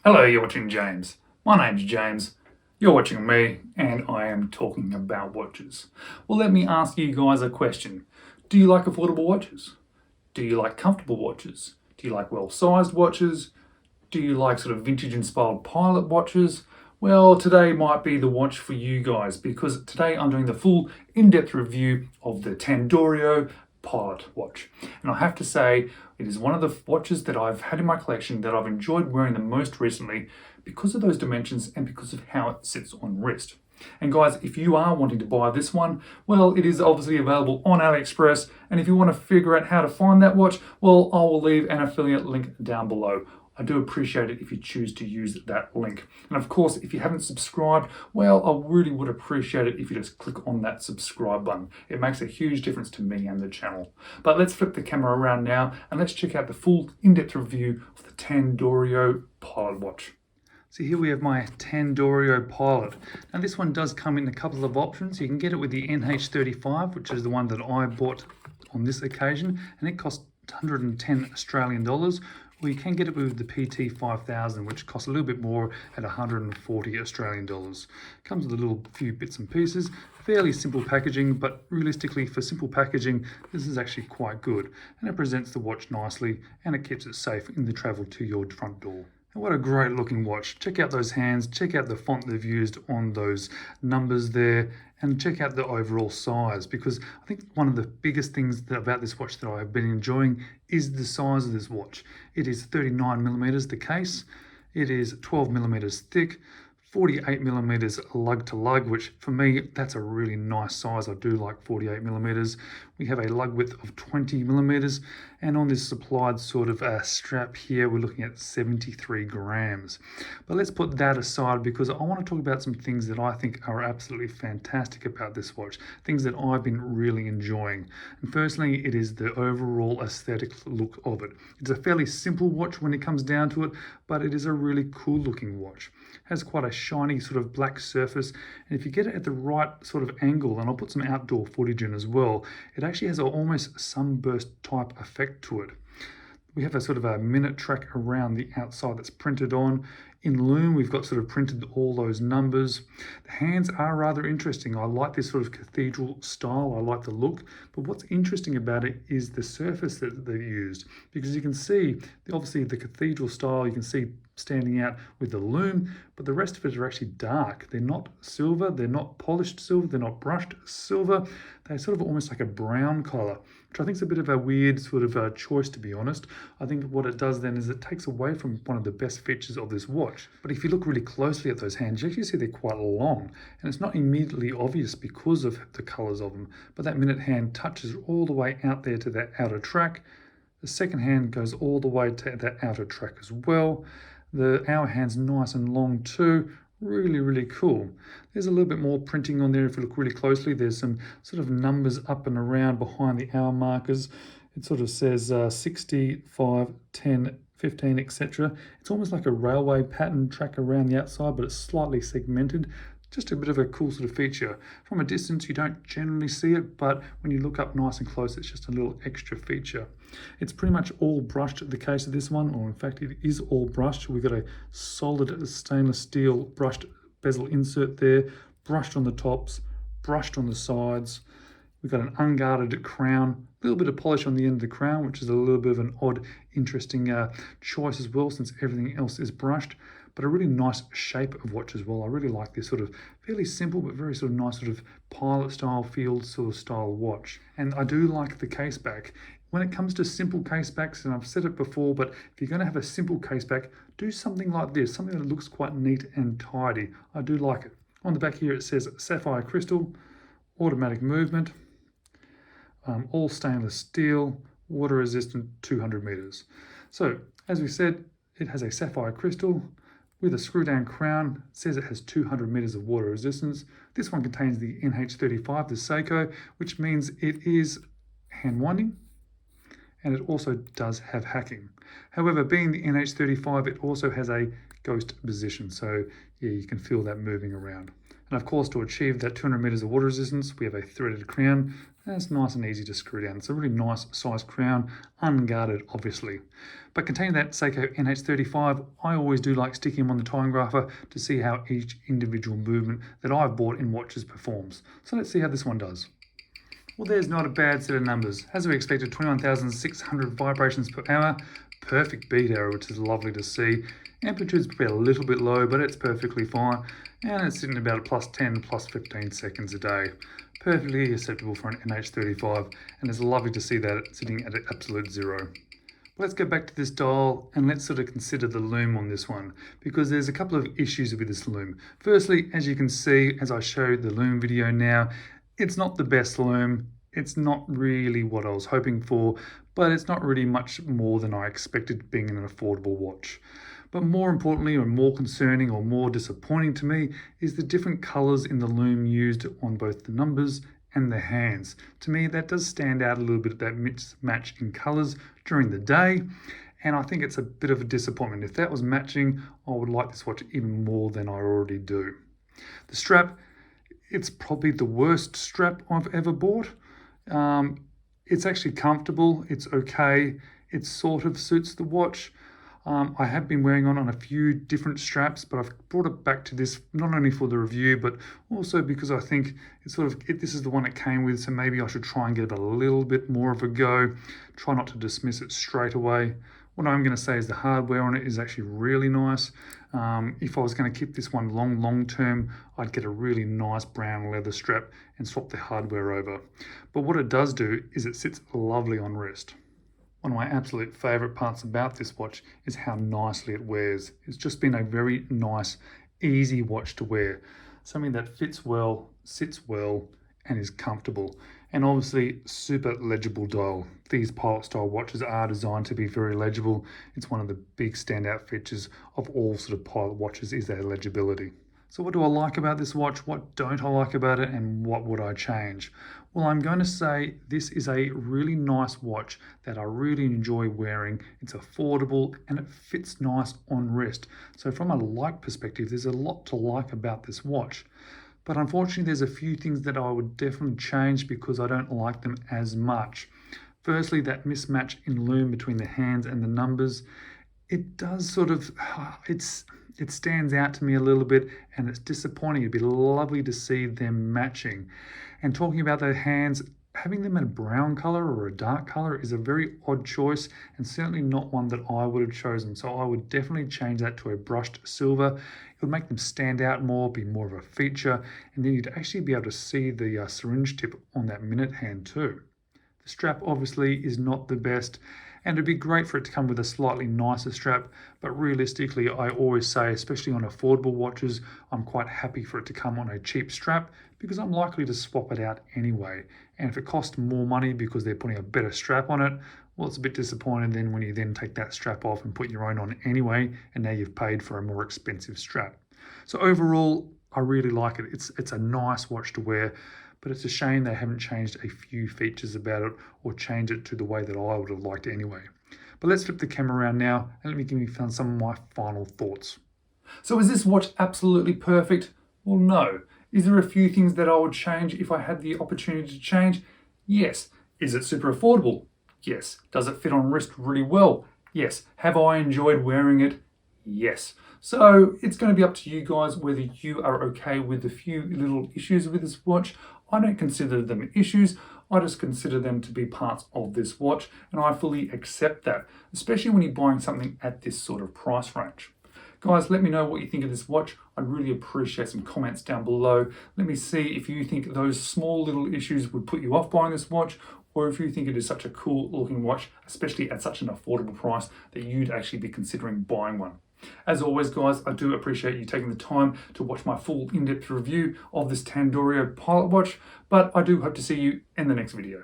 Hello, you're watching James. My name's James, you're watching me, and I am talking about watches. Well, let me ask you guys a question. Do you like affordable watches? Do you like comfortable watches? Do you like well-sized watches? Do you like sort of vintage-inspired pilot watches? Well, today might be the watch for you guys, because today I'm doing the full in-depth review of the Tandorio Pilot watch. And I have to say, it is one of the watches that I've had in my collection that I've enjoyed wearing the most recently because of those dimensions and because of how it sits on wrist. And guys, if you are wanting to buy this one, well, it is obviously available on Aliexpress. And if you want to figure out how to find that watch, well, I will leave an affiliate link down below. I do appreciate it if you choose to use that link. And of course, if you haven't subscribed, well, I really would appreciate it if you just click on that subscribe button. It makes a huge difference to me and the channel. But let's flip the camera around now and let's check out the full in-depth review of the Tandorio Pilot watch. So here we have my Tandorio Pilot. Now this one does come in a couple of options. You can get it with the NH35, which is the one that I bought on this occasion, and it costs 110 Australian dollars. Or you can get it with the PT5000, which costs a little bit more at 140 Australian dollars. Comes with a little few bits and pieces. Fairly simple packaging, but realistically for simple packaging, this is actually quite good. And it presents the watch nicely and it keeps it safe in the travel to your front door. And what a great looking watch. Check out those hands, check out the font they've used on those numbers there, and check out the overall size, because I think one of the biggest things about this watch that I've been enjoying is the size of this watch. It is 39mm the case, it is 12mm thick, 48mm lug to lug, which for me, that's a really nice size. I do like 48mm. We have a lug width of 20mm, and on this supplied sort of strap here, we're looking at 73 grams. But let's put that aside because I want to talk about some things that I think are absolutely fantastic about this watch, things that I've been really enjoying. And firstly, it is the overall aesthetic look of it. It's a fairly simple watch when it comes down to it, but it is a really cool looking watch. It has quite a shiny sort of black surface, and if you get it at the right sort of angle, and I'll put some outdoor footage in as well, it actually has an almost sunburst type effect to it. We have a sort of a minute track around the outside that's printed on. In loom, we've got sort of printed all those numbers. The hands are rather interesting. I like this sort of cathedral style. I like the look. But what's interesting about it is the surface that they've used. Because you can see, obviously the cathedral style, you can see standing out with the loom, but the rest of it are actually dark. They're not silver, they're not polished silver, they're not brushed silver. They're sort of almost like a brown color, which I think is a bit of a weird sort of choice, to be honest. I think what it does then is it takes away from one of the best features of this watch. But if you look really closely at those hands, you actually see they're quite long, and it's not immediately obvious because of the colors of them. But that minute hand touches all the way out there to that outer track. The second hand goes all the way to that outer track as well. The hour hand's nice and long too. Really, really cool. There's a little bit more printing on there if you look really closely. There's some sort of numbers up and around behind the hour markers. It sort of says 60, 5, 10, 15, etc. It's almost like a railway pattern track around the outside, but it's slightly segmented. Just a bit of a cool sort of feature. From a distance, you don't generally see it, but when you look up nice and close, it's just a little extra feature. It's pretty much all brushed, the case of this one, or in fact, it is all brushed. We've got a solid stainless steel brushed bezel insert there, brushed on the tops, brushed on the sides. We've got an unguarded crown, a little bit of polish on the end of the crown, which is a little bit of an odd, interesting choice as well, since everything else is brushed. But a really nice shape of watch as well. I really like this sort of fairly simple but very sort of nice sort of pilot style, field sort of style watch. And I do like the case back. When it comes to simple case backs, and I've said it before, but if you're going to have a simple case back, do something like this, something that looks quite neat and tidy. I do like it. On the back here it says sapphire crystal, automatic movement, all stainless steel, water resistant, 200 meters. So as we said, it has a sapphire crystal with a screw down crown. It says it has 200 meters of water resistance. This one contains the NH35, the Seiko, which means it is hand winding, and it also does have hacking. However, being the NH35, it also has a ghost position. So yeah, you can feel that moving around. And of course, to achieve that 200 meters of water resistance, we have a threaded crown, And it's nice and easy to screw down. It's a really nice size crown, unguarded obviously. But containing that Seiko NH35, I always do like sticking them on the time grapher to see how each individual movement that I've bought in watches performs. So let's see how this one does. Well, there's not a bad set of numbers. As we expected, 21,600 vibrations per hour, perfect beat error, which is lovely to see. Amplitude's probably a little bit low, but it's perfectly fine. And it's sitting about plus 10, plus 15 seconds a day. Perfectly acceptable for an NH35, and it's lovely to see that sitting at an absolute zero. Let's go back to this dial and let's sort of consider the lume on this one, because there's a couple of issues with this lume. Firstly, as you can see, as I showed the lume video now, it's not the best lume. It's not really what I was hoping for, but it's not really much more than I expected being an affordable watch. But more importantly, or more concerning or more disappointing to me, is the different colors in the lume used on both the numbers and the hands. To me, that does stand out a little bit, that mismatch in colors during the day. And I think it's a bit of a disappointment. If that was matching, I would like this watch even more than I already do. The strap, it's probably the worst strap I've ever bought. It's actually comfortable, it's okay, it sort of suits the watch. I have been wearing on a few different straps, but I've brought it back to this not only for the review, but also because I think it's this is the one it came with, so maybe I should try and give it a little bit more of a go. Try not to dismiss it straight away. What I'm going to say is the hardware on it is actually really nice. If I was going to keep this one long term, I'd get a really nice brown leather strap and swap the hardware over. But what it does do is it sits lovely on wrist. One of my absolute favourite parts about this watch is how nicely it wears. It's just been a very nice, easy watch to wear. Something that fits well, sits well, and is comfortable. And obviously, super legible dial. These pilot style watches are designed to be very legible. It's one of the big standout features of all sort of pilot watches is their legibility. So what do I like about this watch? What don't I like about it? And what would I change? Well, I'm going to say this is a really nice watch that I really enjoy wearing. It's affordable and it fits nice on wrist. So from a like perspective, there's a lot to like about this watch. But unfortunately, there's a few things that I would definitely change because I don't like them as much. Firstly, that mismatch in lume between the hands and the numbers. It does sort of, it stands out to me a little bit and it's disappointing. It'd be lovely to see them matching. And talking about the hands, having them in a brown color or a dark color is a very odd choice and certainly not one that I would have chosen. So I would definitely change that to a brushed silver. It would make them stand out more, be more of a feature, and then you'd actually be able to see the syringe tip on that minute hand too. The strap obviously is not the best, and it'd be great for it to come with a slightly nicer strap, but realistically I always say, especially on affordable watches, I'm quite happy for it to come on a cheap strap because I'm likely to swap it out anyway. And if it costs more money because they're putting a better strap on it, well, it's a bit disappointing then when you then take that strap off and put your own on anyway, and now you've paid for a more expensive strap. So overall, I really like it. It's a nice watch to wear, but it's a shame they haven't changed a few features about it or changed it to the way that I would have liked anyway. But let's flip the camera around now and let me give you some of my final thoughts. So is this watch absolutely perfect? Well, no. Is there a few things that I would change if I had the opportunity to change? Yes. Is it super affordable? Yes. Does it fit on wrist really well? Yes. Have I enjoyed wearing it? Yes. So it's going to be up to you guys whether you are okay with the few little issues with this watch. I don't consider them issues. I just consider them to be parts of this watch, and I fully accept that, especially when you're buying something at this sort of price range. Guys, let me know what you think of this watch. I'd really appreciate some comments down below. Let me see if you think those small little issues would put you off buying this watch, or if you think it is such a cool looking watch, especially at such an affordable price, that you'd actually be considering buying one. As always, guys, I do appreciate you taking the time to watch my full in-depth review of this Tandorio pilot watch, but I do hope to see you in the next video.